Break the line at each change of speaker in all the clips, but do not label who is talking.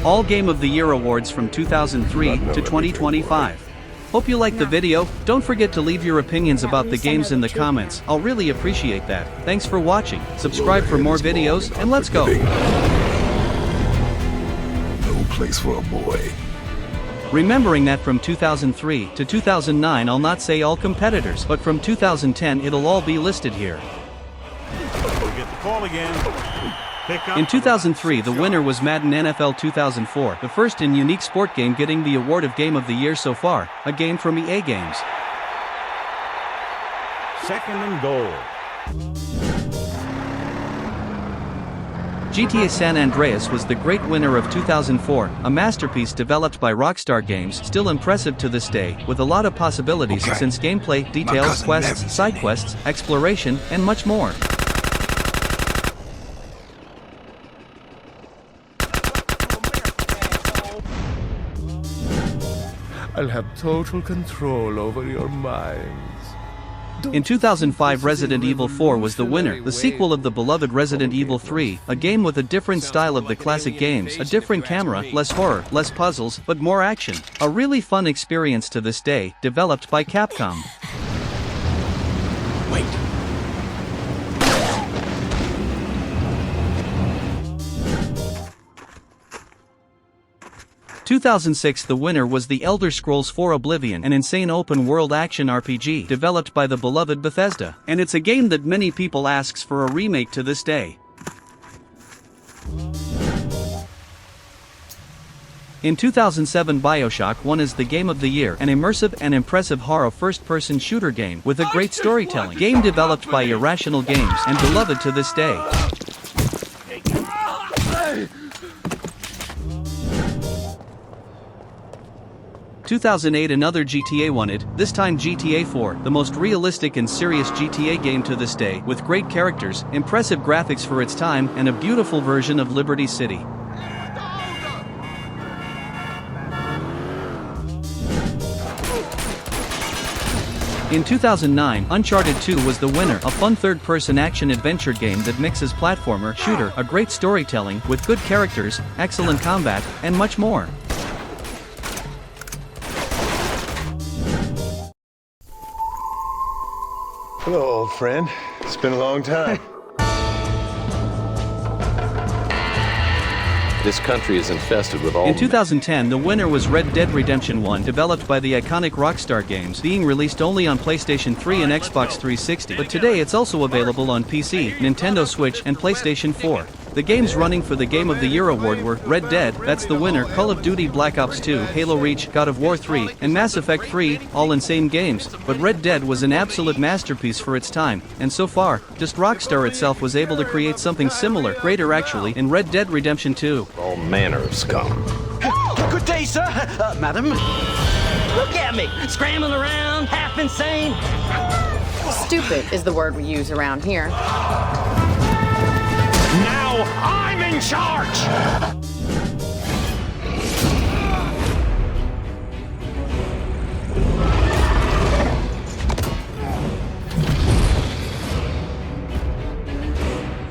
All Game of the Year awards from 2003 to 2025. Hope you liked the video. Don't forget to leave your opinions about the games in the comments. I'll really appreciate that. Thanks for watching. Subscribe for more videos, and let's go.
No place for a boy.
Remembering that from 2003 to 2009, I'll not say all competitors, but from 2010 it'll all be listed here.
We'll get the call again.
In 2003, the winner was Madden NFL 2004, the first and unique sport game getting the award of Game of the Year so far, a game from EA Games.
Second and goal.
GTA San Andreas was the great winner of 2004, a masterpiece developed by Rockstar Games, still impressive to this day, with a lot of possibilities since gameplay, details, quests, side quests, exploration, and much more.
I'll have total control over your minds.
In 2005, Resident Evil 4 was the winner, the sequel of the beloved Resident Evil 3, a game with a different style of the classic games, a different camera, less horror, less puzzles, but more action. A really fun experience to this day, developed by Capcom.
Wait.
2006, the winner was The Elder Scrolls IV: Oblivion, an insane open-world action RPG developed by the beloved Bethesda, and it's a game that many people asks for a remake to this day. In 2007, Biochock won as the Game of the Year, an immersive and impressive horror first-person shooter game with a great storytelling. Game developed by Irrational Games and beloved to this day. 2008, another GTA won it, this time GTA 4, the most realistic and serious GTA game to this day, with great characters, impressive graphics for its time, and a beautiful version of Liberty City. In 2009, Uncharted 2 was the winner, a fun third-person action-adventure game that mixes platformer, shooter, a great storytelling, with good characters, excellent combat, and much more.
Hello, old friend. It's been a long time.
This country is infested with all.
In 2010, the winner was Red Dead Redemption 1, developed by the iconic Rockstar Games, being released only on PlayStation 3 and Xbox 360, but today it's also available on PC, Nintendo Switch, and PlayStation 4. The games running for the Game of the Year award were Red Dead, that's the winner, Call of Duty Black Ops 2, Halo Reach, God of War 3, and Mass Effect 3, all insane games, but Red Dead was an absolute masterpiece for its time, and so far, just Rockstar itself was able to create something similar, greater actually, in Red Dead Redemption 2.
All manner of scum.
Good day, sir. Madam. Look at me, scrambling around, half insane.
Stupid is the word we use around here.
Now I'm in charge!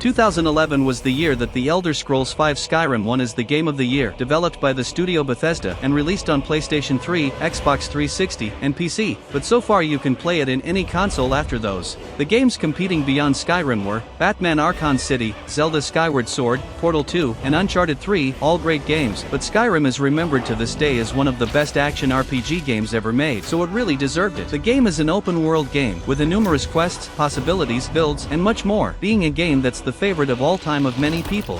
2011 was the year that The Elder Scrolls V: Skyrim won as the Game of the Year, developed by the studio Bethesda and released on PlayStation 3, Xbox 360, and PC, but so far you can play it in any console after those. The games competing beyond Skyrim were Batman: Arkham City, Zelda: Skyward Sword, Portal 2, and Uncharted 3, all great games, but Skyrim is remembered to this day as one of the best action RPG games ever made, so it really deserved it. The game is an open-world game, with numerous quests, possibilities, builds, and much more, being a game that's the favorite of all time of many people.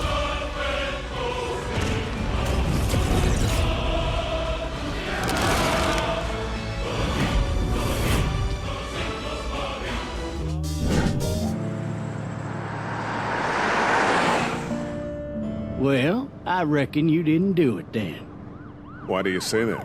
Well, I reckon you didn't do it then.
Why do you say that?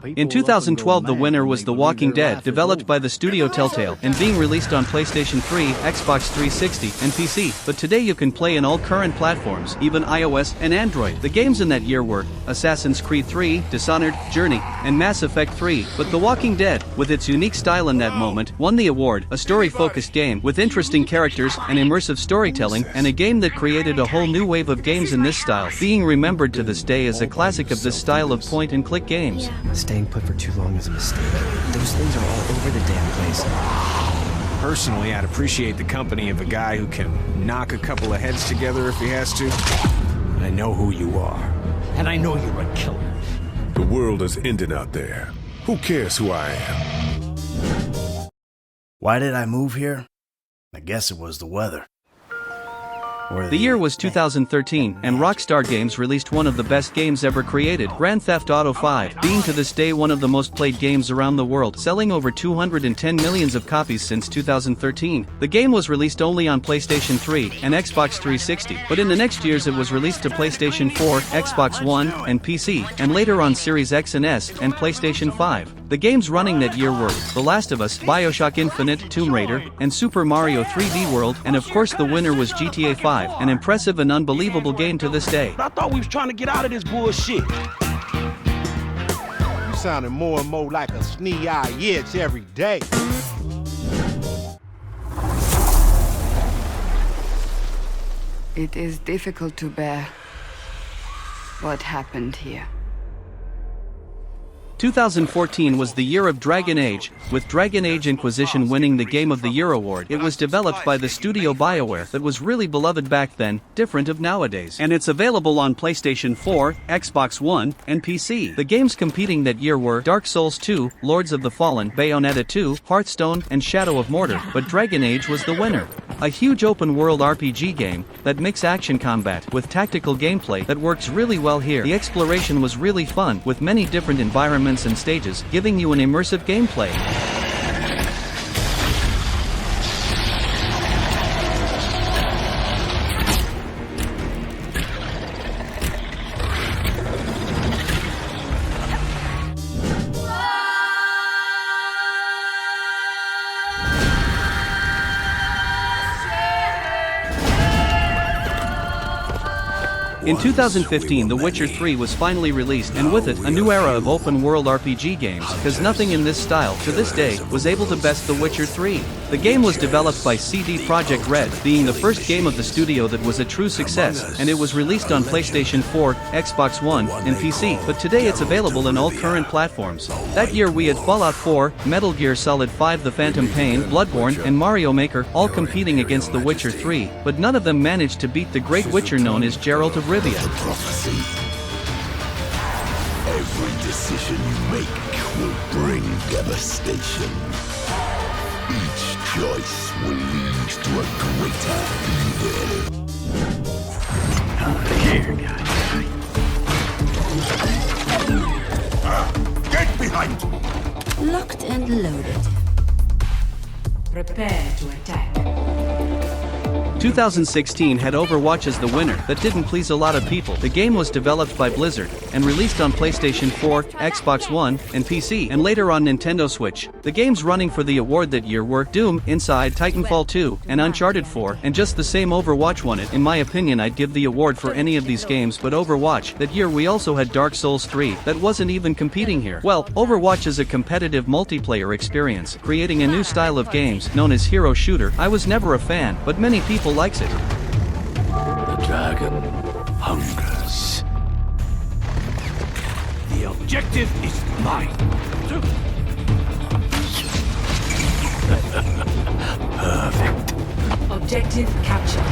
In 2012, the winner was The Walking Dead, developed by the studio Telltale, and being released on PlayStation 3, Xbox 360, and PC. But today you can play in all current platforms, even iOS and Android. The games in that year were Assassin's Creed 3, Dishonored, Journey, and Mass Effect 3. But The Walking Dead, with its unique style in that moment, won the award, a story-focused game with interesting characters and immersive storytelling, and a game that created a whole new wave of games in this style, being remembered to this day as a classic of this style of point-and-click games.
Staying put for too long is a mistake. Those things are all over the damn place.
Personally, I'd appreciate the company of a guy who can knock a couple of heads together if he has to. I know who you are.
And I know you're a killer.
The world is ending out there. Who cares who I am?
Why did I move here? I guess it was the weather.
The year was 2013, and Rockstar Games released one of the best games ever created, Grand Theft Auto 5, being to this day one of the most played games around the world, selling over 210 million of copies since 2013. The game was released only on PlayStation 3 and Xbox 360, but in the next years it was released to PlayStation 4, Xbox One, and PC, and later on Series X and S and PlayStation 5. The games running that year were The Last of Us, Biochock Infinite, Tomb Raider, and Super Mario 3D World, and of course the winner was GTA 5, an impressive and unbelievable game to this day.
I thought we was trying to get out of this bullshit.
You sounding more and more like a snee-eyed itch every day.
It is difficult to bear what happened here.
2014 was the year of Dragon Age, with Dragon Age Inquisition winning the Game of the Year award. It was developed by the studio BioWare that was really beloved back then, different of nowadays. And it's available on PlayStation 4, Xbox One, and PC. The games competing that year were Dark Souls 2, Lords of the Fallen, Bayonetta 2, Hearthstone, and Shadow of Mordor, but Dragon Age was the winner. A huge open-world RPG game that mixes action combat with tactical gameplay that works really well here. The exploration was really fun, with many different environments and stages, giving you an immersive gameplay. In 2015, The Witcher 3 was finally released, and with it, a new era of open-world RPG games, because nothing in this style, to this day, was able to best The Witcher 3. The game was developed by CD Projekt Red, being the first game of the studio that was a true success, and it was released on PlayStation 4, Xbox One, and PC, but today it's available in all current platforms. That year we had Fallout 4, Metal Gear Solid 5 The Phantom Pain, Bloodborne, and Mario Maker, all competing against The Witcher 3, but none of them managed to beat the great Witcher known as Geralt of Rivia.
Prophecy. Every decision you make will bring devastation. Each choice will lead to a greater evil.
Here, guys.
Get behind!
Locked and loaded. Prepare to attack.
2016 had Overwatch as the winner. That didn't please a lot of people. The game was developed by Blizzard and released on PlayStation 4, Xbox One, and PC, and later on Nintendo Switch. The games running for the award that year were Doom, Inside, Titanfall 2, and Uncharted 4, and just the same Overwatch won it. In my opinion, I'd give the award for any of these games but Overwatch. That year we also had Dark Souls 3, that wasn't even competing here. Well, Overwatch is a competitive multiplayer experience, creating a new style of games, known as hero shooter. I was never a fan, but many people likes it.
The dragon hungers.
The objective is mine.
Perfect.
Objective captured.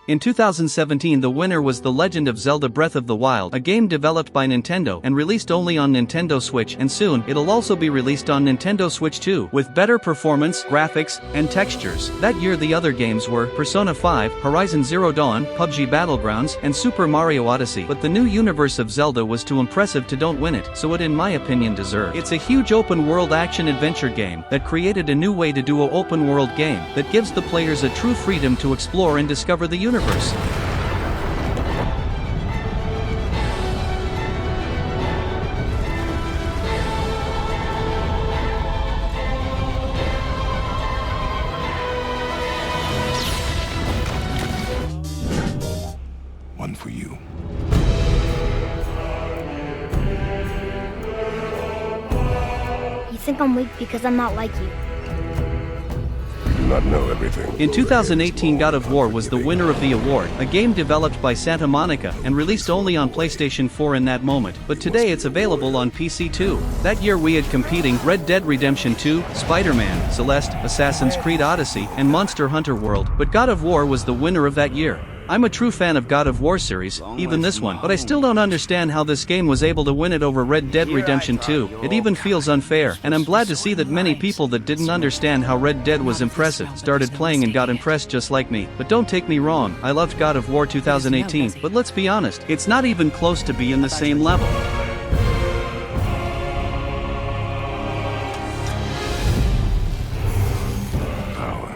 In 2017 the winner was The Legend of Zelda Breath of the Wild, a game developed by Nintendo and released only on Nintendo Switch, and soon it'll also be released on Nintendo Switch 2, with better performance, graphics, and textures. That year the other games were Persona 5, Horizon Zero Dawn, PUBG Battlegrounds, and Super Mario Odyssey, but the new universe of Zelda was too impressive to don't win it, so it in my opinion deserved. It's a huge open-world action-adventure game that created a new way to do an open-world game that gives the players a true freedom to explore and discover the universe.
One for you.
You think I'm weak because I'm not like you.
Do not know everything.
In 2018 God of War was the winner of the award, a game developed by Santa Monica and released only on PlayStation 4 in that moment, but today it's available on PC too. That year we had competing Red Dead Redemption 2, Spider-Man, Celeste, Assassin's Creed Odyssey, and Monster Hunter World, but God of War was the winner of that year. I'm a true fan of God of War series, even this one, but I still don't understand how this game was able to win it over Red Dead Redemption 2. It even feels unfair, and I'm glad to see that many people that didn't understand how Red Dead was impressive started playing and got impressed just like me. But don't take me wrong, I loved God of War 2018, but let's be honest, it's not even close to being the same level.
Power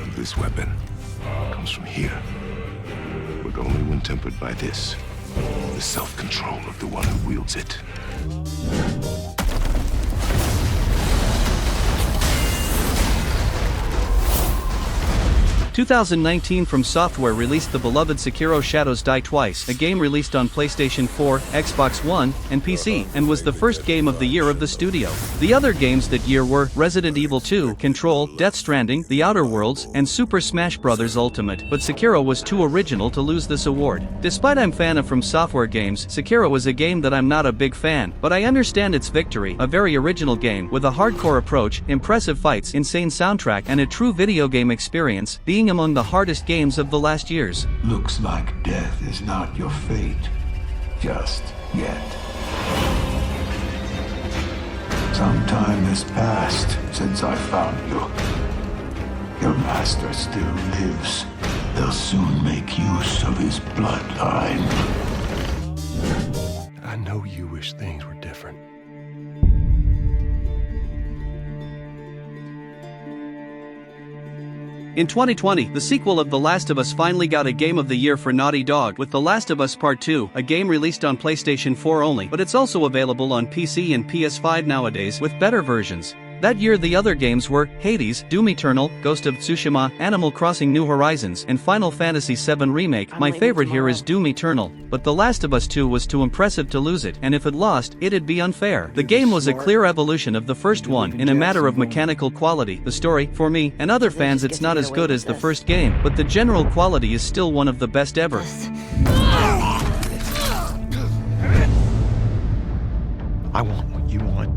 of this weapon comes from here. But only when tempered by this, the self-control of the one who wields it.
2019 From Software released the beloved Sekiro Shadows Die Twice, a game released on PlayStation 4, Xbox One, and PC, and was the first game of the year of the studio. The other games that year were Resident Evil 2, Control, Death Stranding, The Outer Worlds, and Super Smash Bros. Ultimate, but Sekiro was too original to lose this award. Despite I'm fan of From Software games, Sekiro is a game that I'm not a big fan, but I understand its victory, a very original game with a hardcore approach, impressive fights, insane soundtrack, and a true video game experience, being among the hardest games of the last years.
Looks like death is not your fate, just yet. Some time has passed since I found you. Your master still lives. They'll soon make use of his bloodline.
I know you wish things were different.
In 2020, the sequel of The Last of Us finally got a Game of the Year for Naughty Dog with The Last of Us Part 2, a game released on PlayStation 4 only, but it's also available on PC and PS5 nowadays with better versions. That year the other games were Hades, Doom Eternal, Ghost of Tsushima, Animal Crossing New Horizons, and Final Fantasy VII Remake. My favorite here is Doom Eternal, but The Last of Us 2 was too impressive to lose it, and if it lost, it'd be unfair. The game was a clear evolution of the first one in a matter of mechanical quality. The story, for me, and other fans it's not as good as the first game, but the general quality is still one of the best ever.
I want what you want.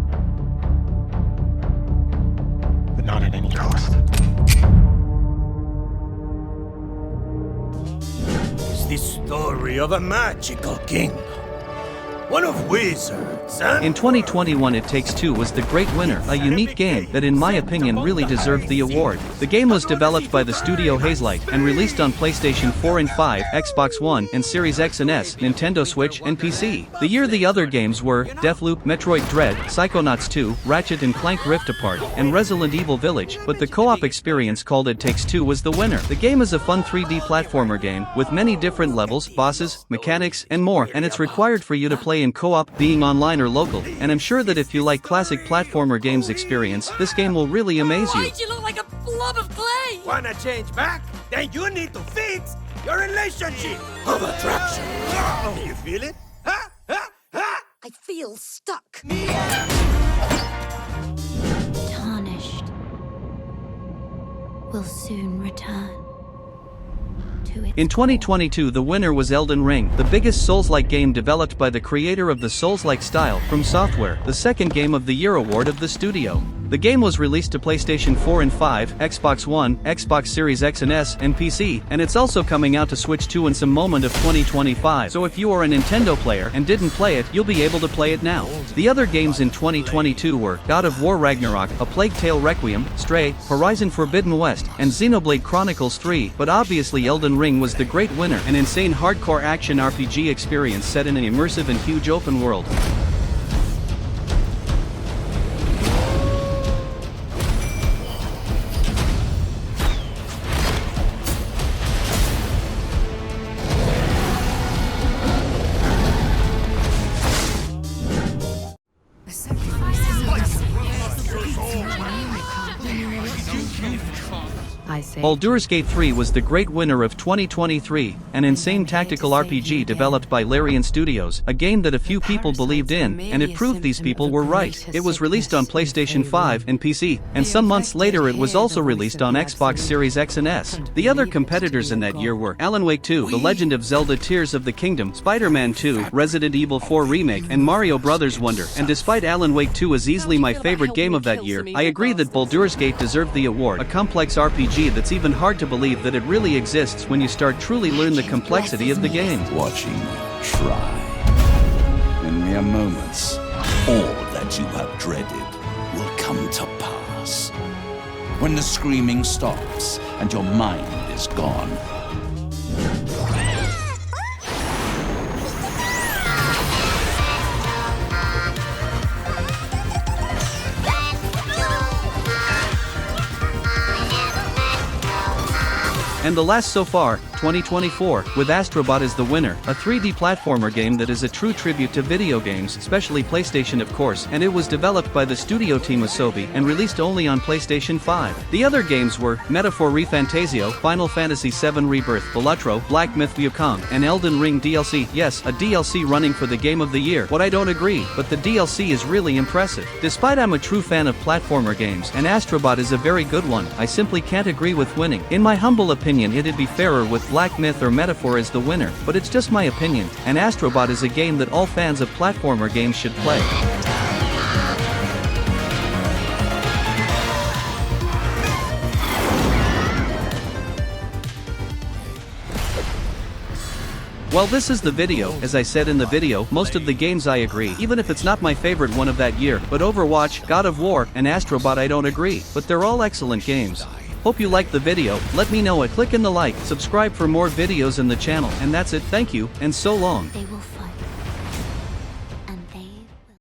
Not at any cost.
It's the story of a magical king. One of wizards,
In 2021 It Takes Two was the great winner, a unique game that in my opinion really deserved the award. The game was developed by the studio Hazelight and released on PlayStation 4 and 5, Xbox One, and Series X and S, Nintendo Switch, and PC. The year the other games were Deathloop, Metroid Dread, Psychonauts 2, Ratchet & Clank Rift Apart, and Resident Evil Village, but the co-op experience called It Takes Two was the winner. The game is a fun 3D platformer game with many different levels, bosses, mechanics, and more, and it's required for you to play in co-op, being online or local, and I'm sure that if you like classic platformer games experience, this game will really amaze you.
Why'd you look like a blob of clay?
Wanna change back? Then you need to fix your relationship of attraction. You feel it? Huh? Huh? Huh?
I feel stuck.
Tarnished will soon return.
In 2022 the winner was Elden Ring, the biggest Souls-like game developed by the creator of the Souls-like style, From Software, the second Game of the Year award of the studio. The game was released to PlayStation 4 and 5, Xbox One, Xbox Series X and S, and PC, and it's also coming out to Switch 2 in some moment of 2025. So if you are a Nintendo player and didn't play it, you'll be able to play it now. The other games in 2022 were God of War Ragnarok, A Plague Tale Requiem, Stray, Horizon Forbidden West, and Xenoblade Chronicles 3, but obviously Elden Ring was the great winner, an insane hardcore action RPG experience set in an immersive and huge open world. Baldur's Gate 3 was the great winner of 2023, an insane tactical RPG developed by Larian Studios, a game that a few people believed in, and it proved these people were right. It was released on PlayStation 5 and PC, and some months later it was also released on Xbox Series X and S. The other competitors in that year were Alan Wake 2, The Legend of Zelda Tears of the Kingdom, Spider-Man 2, Resident Evil 4 Remake, and Mario Bros. Wonder. And despite Alan Wake 2 is easily my favorite game of that year, I agree that Baldur's Gate deserved the award, a complex RPG that's even hard to believe that it really exists when you start truly learn the complexity of the game.
Watching you try. In mere moments, all that you have dreaded will come to pass. When the screaming stops and your mind is gone.
And the last so far, 2024, with Astrobot as the winner, a 3D platformer game that is a true tribute to video games, especially PlayStation of course, and it was developed by the studio team Asobi and released only on PlayStation 5. The other games were Metaphor ReFantasio, Final Fantasy VII Rebirth, Balatro, Black Myth Wukong, and Elden Ring DLC. Yes, a DLC running for the Game of the Year. What I don't agree, but the DLC is really impressive. Despite I'm a true fan of platformer games, and Astrobot is a very good one, I simply can't agree with winning. In my humble opinion, it'd be fairer with Black Myth or Metaphor as the winner, but it's just my opinion, and Astrobot is a game that all fans of platformer games should play. Well, this is the video. As I said in the video, most of the games I agree, even if it's not my favorite one of that year, but Overwatch, God of War, and Astrobot I don't agree, but they're all excellent games. Hope you liked the video, let me know it, click in the like, subscribe for more videos in the channel, and that's it, thank you, and so long.